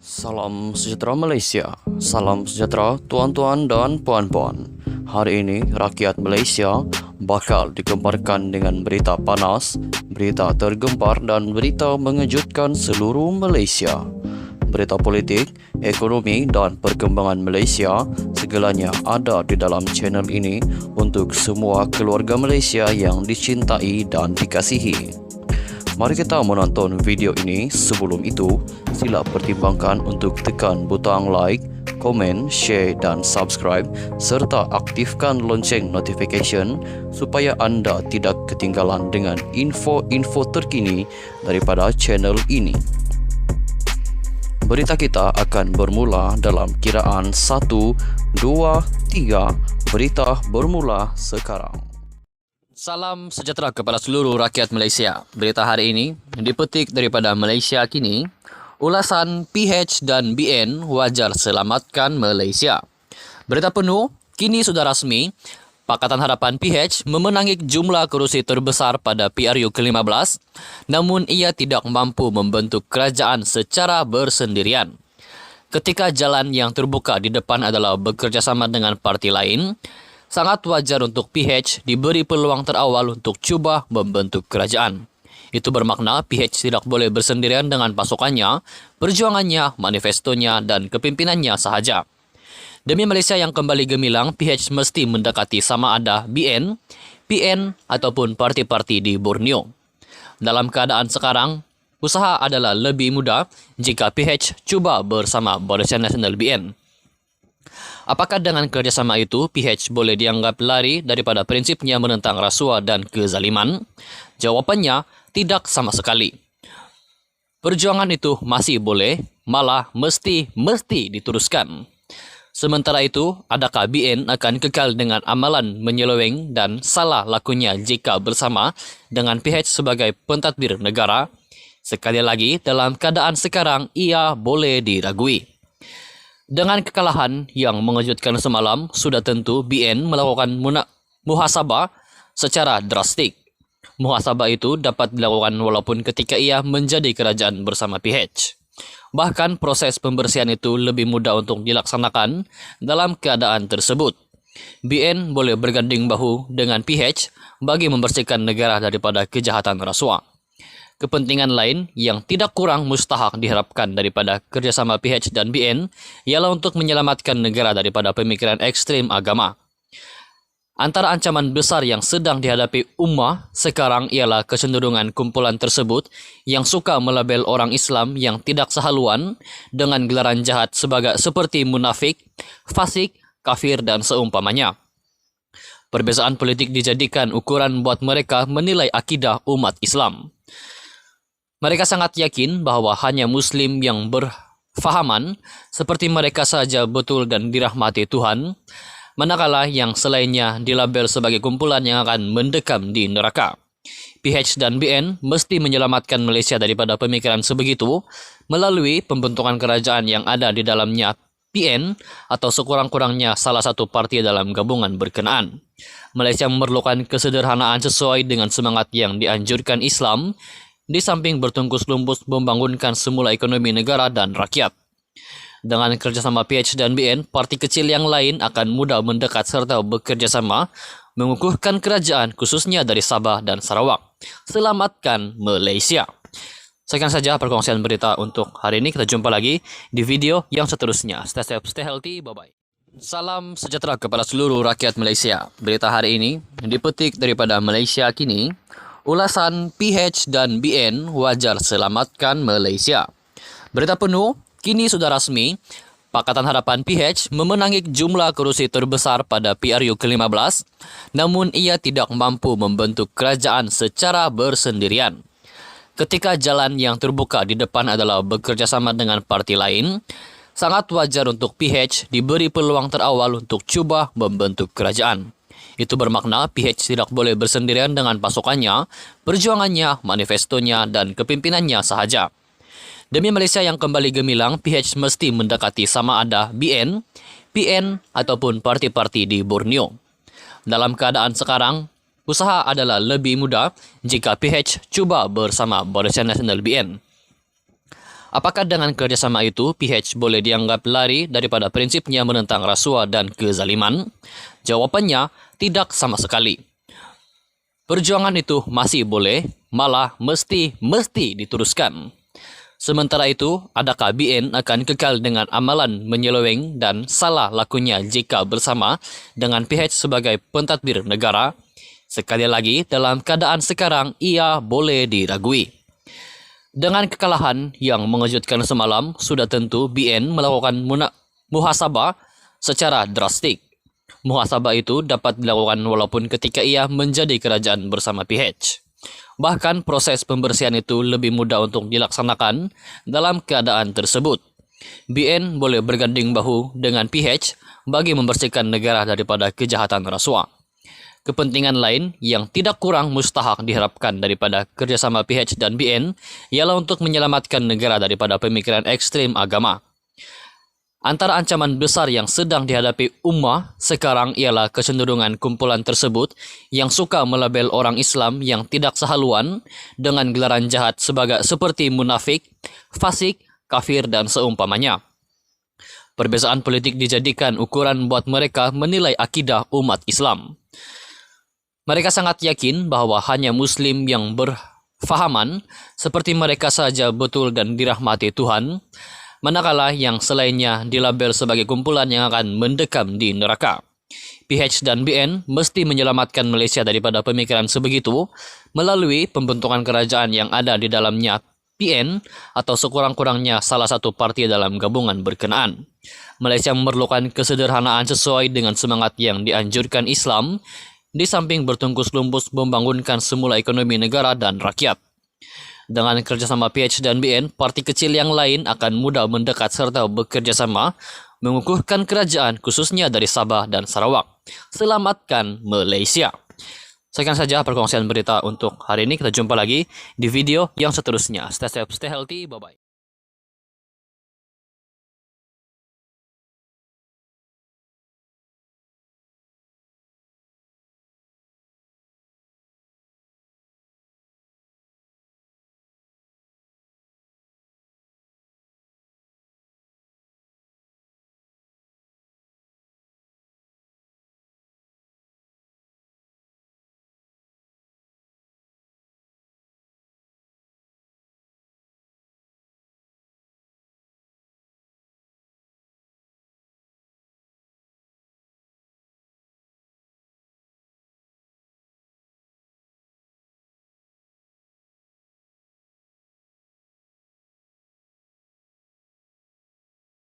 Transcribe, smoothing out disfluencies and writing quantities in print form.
Salam sejahtera Malaysia. Salam sejahtera tuan-tuan dan puan-puan. Hari ini rakyat Malaysia bakal digemparkan dengan berita panas, berita tergempar dan berita mengejutkan seluruh Malaysia. Berita politik, ekonomi dan perkembangan Malaysia segalanya ada di dalam channel ini untuk semua keluarga Malaysia yang dicintai dan dikasihi. Mari kita menonton video ini. Sebelum itu, sila pertimbangkan untuk tekan butang like, komen, share dan subscribe serta aktifkan lonceng notification supaya anda tidak ketinggalan dengan info-info terkini daripada channel ini. Berita kita akan bermula dalam kiraan 1, 2, 3. Berita bermula sekarang. Salam sejahtera kepada seluruh rakyat Malaysia. Berita hari ini dipetik daripada Malaysia Kini. Ulasan PH dan BN wajar selamatkan Malaysia. Berita penuh, kini sudah rasmi, Pakatan Harapan PH memenangi jumlah kerusi terbesar pada PRU ke-15, namun ia tidak mampu membentuk kerajaan secara bersendirian. Ketika jalan yang terbuka di depan adalah bekerjasama dengan parti lain, sangat wajar untuk PH diberi peluang terawal untuk cuba membentuk kerajaan. Itu bermakna PH tidak boleh bersendirian dengan pasukannya, perjuangannya, manifestonya, dan kepimpinannya sahaja. Demi Malaysia yang kembali gemilang, PH mesti mendekati sama ada BN, PN, ataupun parti-parti di Borneo. Dalam keadaan sekarang, usaha adalah lebih mudah jika PH cuba bersama Barisan Nasional BN. Apakah dengan kerjasama itu, PH boleh dianggap lari daripada prinsipnya menentang rasuah dan kezaliman? Jawapannya, tidak sama sekali. Perjuangan itu masih boleh, malah mesti diteruskan. Sementara itu, adakah BN akan kekal dengan amalan menyeleweng dan salah lakunya jika bersama dengan PH sebagai pentadbir negara? Sekali lagi, dalam keadaan sekarang, ia boleh diragui. Dengan kekalahan yang mengejutkan semalam, sudah tentu BN melakukan muhasabah secara drastik. Muhasabah itu dapat dilakukan walaupun ketika ia menjadi kerajaan bersama PH. Bahkan proses pembersihan itu lebih mudah untuk dilaksanakan dalam keadaan tersebut. BN boleh berganding bahu dengan PH bagi membersihkan negara daripada kejahatan rasuah. Kepentingan lain yang tidak kurang mustahak diharapkan daripada kerjasama PH dan BN ialah untuk menyelamatkan negara daripada pemikiran ekstrim agama. Antara ancaman besar yang sedang dihadapi ummah sekarang ialah kecenderungan kumpulan tersebut yang suka melabel orang Islam yang tidak sehaluan dengan gelaran jahat seperti munafik, fasik, kafir dan seumpamanya. Perbezaan politik dijadikan ukuran buat mereka menilai akidah umat Islam. Mereka sangat yakin bahawa hanya Muslim yang berfahaman seperti mereka saja betul dan dirahmati Tuhan, manakala yang selainnya dilabel sebagai kumpulan yang akan mendekam di neraka. PH dan BN mesti menyelamatkan Malaysia daripada pemikiran sebegitu melalui pembentukan kerajaan yang ada di dalamnya PN atau sekurang-kurangnya salah satu parti dalam gabungan berkenaan. Malaysia memerlukan kesederhanaan sesuai dengan semangat yang dianjurkan Islam, di samping bertungkus lumbus membangunkan semula ekonomi negara dan rakyat. Dengan kerjasama PH dan BN, parti kecil yang lain akan mudah mendekat serta bekerjasama mengukuhkan kerajaan khususnya dari Sabah dan Sarawak. Selamatkan Malaysia. Sekian saja perkongsian berita untuk hari ini. Kita jumpa lagi di video yang seterusnya. Stay safe, stay healthy. Bye-bye. Salam sejahtera kepada seluruh rakyat Malaysia. Berita hari ini dipetik daripada Malaysia Kini. Ulasan PH dan BN wajar selamatkan Malaysia. Berita penuh, kini sudah rasmi, Pakatan Harapan PH memenangi jumlah kerusi terbesar pada PRU ke-15, namun ia tidak mampu membentuk kerajaan secara bersendirian. Ketika jalan yang terbuka di depan adalah bekerjasama dengan parti lain, sangat wajar untuk PH diberi peluang terawal untuk cuba membentuk kerajaan. Itu bermakna PH tidak boleh bersendirian dengan pasukannya, perjuangannya, manifestonya, dan kepimpinannya sahaja. Demi Malaysia yang kembali gemilang, PH mesti mendekati sama ada BN, PN, ataupun parti-parti di Borneo. Dalam keadaan sekarang, usaha adalah lebih mudah jika PH cuba bersama Barisan Nasional BN. Apakah dengan kerjasama itu, PH boleh dianggap lari daripada prinsipnya menentang rasuah dan kezaliman? Jawapannya, tidak sama sekali. Perjuangan itu masih boleh, malah mesti diteruskan. Sementara itu, adakah BN akan kekal dengan amalan menyeleweng dan salah lakunya jika bersama dengan PH sebagai pentadbir negara? Sekali lagi, dalam keadaan sekarang, ia boleh diragui. Dengan kekalahan yang mengejutkan semalam, sudah tentu BN melakukan muhasabah secara drastik. Muhasabah itu dapat dilakukan walaupun ketika ia menjadi kerajaan bersama PH. Bahkan proses pembersihan itu lebih mudah untuk dilaksanakan dalam keadaan tersebut. BN boleh berganding bahu dengan PH bagi membersihkan negara daripada kejahatan rasuah. Kepentingan lain yang tidak kurang mustahak diharapkan daripada kerjasama PH dan BN ialah untuk menyelamatkan negara daripada pemikiran ekstrim agama. Antara ancaman besar yang sedang dihadapi ummah sekarang ialah kecenderungan kumpulan tersebut yang suka melabel orang Islam yang tidak sehaluan dengan gelaran jahat seperti munafik, fasik, kafir dan seumpamanya. Perbezaan politik dijadikan ukuran buat mereka menilai akidah umat Islam. Mereka sangat yakin bahwa hanya Muslim yang berfahaman seperti mereka saja betul dan dirahmati Tuhan, manakala yang selainnya dilabel sebagai kumpulan yang akan mendekam di neraka. PH dan BN mesti menyelamatkan Malaysia daripada pemikiran sebegitu melalui pembentukan kerajaan yang ada di dalamnya PN atau sekurang-kurangnya salah satu parti dalam gabungan berkenaan. Malaysia memerlukan kesederhanaan sesuai dengan semangat yang dianjurkan Islam, di samping bertungkus lumbus membangunkan semula ekonomi negara dan rakyat. Dengan kerjasama PH dan BN, parti kecil yang lain akan mudah mendekat serta bekerjasama mengukuhkan kerajaan khususnya dari Sabah dan Sarawak. Selamatkan Malaysia. Sekian saja perkongsian berita untuk hari ini. Kita jumpa lagi di video yang seterusnya. Stay safe, stay healthy. Bye-bye.